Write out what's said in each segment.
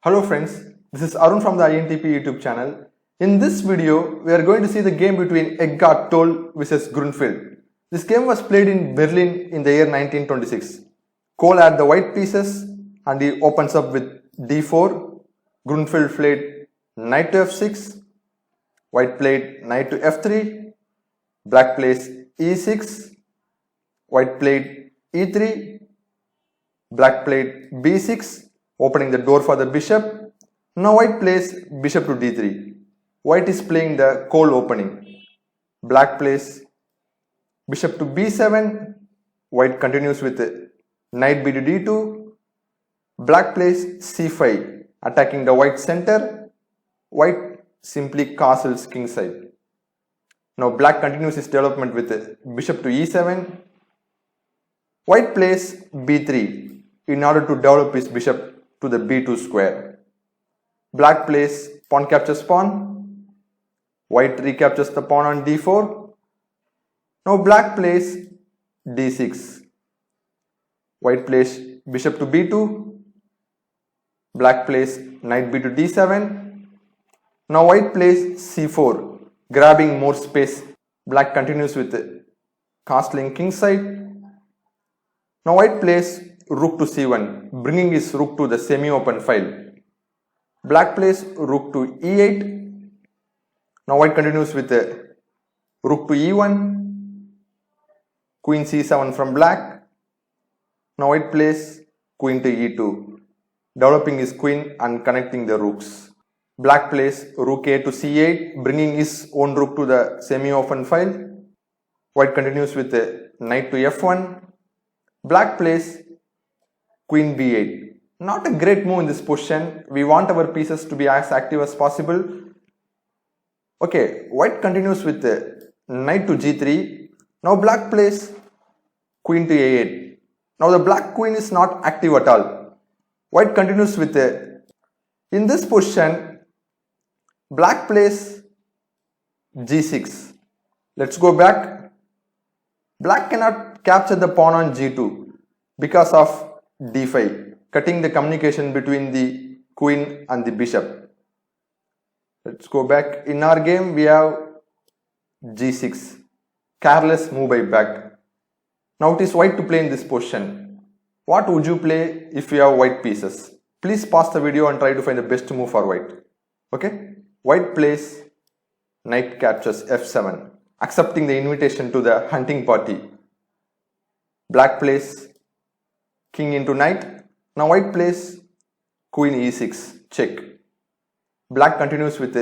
Hello friends, this is Arun from the INTP YouTube channel. In this video, we are going to see the game between Edgard vs Grunfeld. This game was played in Berlin in the year 1926. Colle had the white pieces and he opens up with d4. Grunfeld played knight to f6. White played knight to f3. Black plays e6. White played e3. Black played b6. Opening the door for the bishop. Now white plays bishop to d3. White is playing the Colle opening. Black plays bishop to b7. White continues with knight b to d2. Black plays c5, attacking the white center. White simply castles kingside. Now black continues his development with bishop to e7. White plays b3 in order to develop his bishop to the b2 square. Black plays pawn captures pawn. White recaptures the pawn on d4. Now black plays d6. White plays bishop to b2. Black plays knight b to d7. Now white plays c4, grabbing more space. Black continues with castling kingside. Now white plays rook to c1, bringing his rook to the semi-open file. Black plays rook to e8. Now white continues with rook to e1, queen c7 from black. Now white plays queen to e2, developing his queen and connecting the rooks. Black plays rook a to c8, bringing his own rook to the semi-open file. White continues with knight to f1. Black plays queen b8. Not a great move in this position. We want our pieces to be as active as possible. Okay, white continues with knight to g3. Now black plays queen to a8. Now the black queen is not active at all. White continues with in this position, black plays g6. Let's go back. Black cannot capture the pawn on g2 because of d5, cutting the communication between the queen and the bishop. Let's go back. In our game, we have g6. Careless move by black. Now it is white to play in this position. What would you play if you have white pieces? Please pause the video and try to find the best move for white. Okay? White plays knight captures f7, accepting the invitation to the hunting party. Black plays king into knight. Now white plays queen e6, check. Black continues with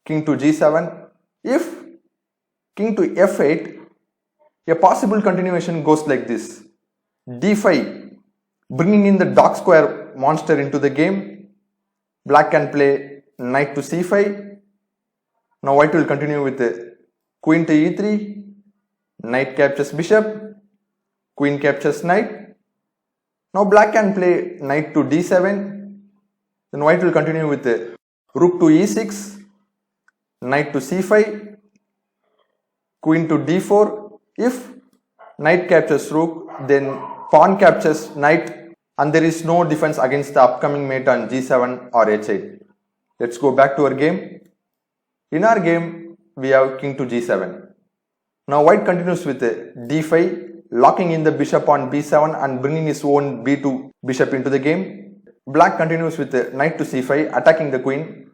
king to g7. If king to f8, a possible continuation goes like this. d5, bringing in the dark square monster into the game. Black can play knight to c5. Now white will continue with queen to e3. Knight captures bishop. Queen captures knight. Now black can play knight to d7. Then white will continue with rook to e6. Knight to c5. Queen to d4. If knight captures rook, then pawn captures knight and there is no defense against the upcoming mate on g7 or h8. Let's go back to our game. In our game, we have king to g7. Now white continues with d5, locking in the bishop on b7 and bringing his own b2 bishop into the game. Black continues with knight to c5, attacking the queen.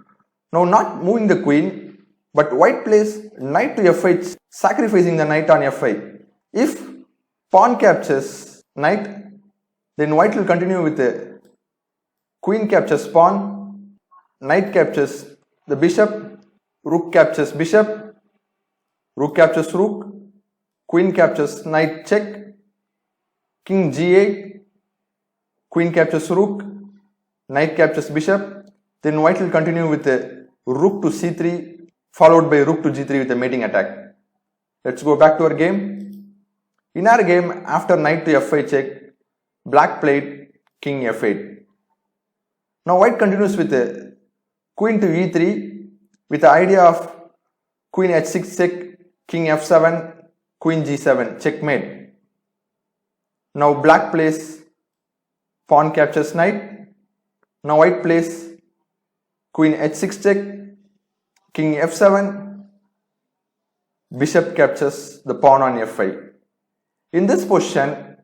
Now not moving the queen, but white plays knight to f8, sacrificing the knight on f5. If pawn captures knight, then white will continue with queen captures pawn, knight captures the bishop, rook captures bishop, rook captures rook, queen captures knight check, king g8, queen captures rook, knight captures bishop. Then white will continue with rook to c3 followed by rook to g3 with a mating attack. Let's go back to our game. In our game, after knight to f5 check, black played king f8. Now white continues with a queen to e3 with the idea of queen h6 check, king f7, queen g7, checkmate. Now black plays pawn captures knight. Now white plays queen h6 check, king f7, bishop captures the pawn on f5. In this position,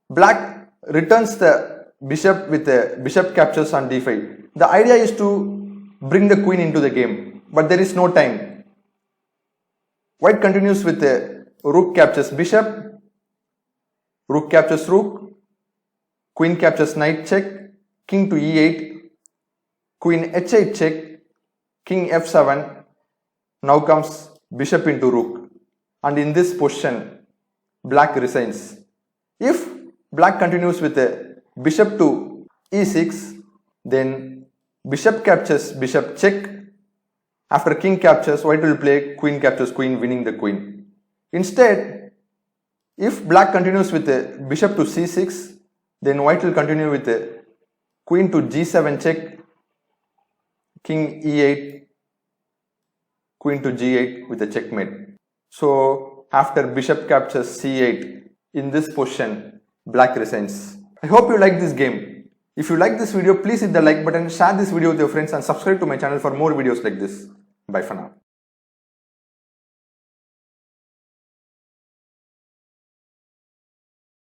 black returns the bishop with a bishop captures on d5. The idea is to bring the queen into the game, but there is no time. White continues with a rook captures bishop, rook captures rook, queen captures knight check, king to e8, queen h8 check, king f7. Now comes bishop into rook, and in this position black resigns. If black continues with a bishop to e6, then bishop captures bishop check. After king captures, white will play queen captures queen, winning the queen. Instead, if black continues with a bishop to c6, then white will continue with a queen to g7 check, king e8, queen to g8 with a checkmate. So after bishop captures c8, in this position black resigns. I hope you like this game. If you like this video, please hit the like button, share this video with your friends and subscribe to my channel for more videos like this. Bye for now.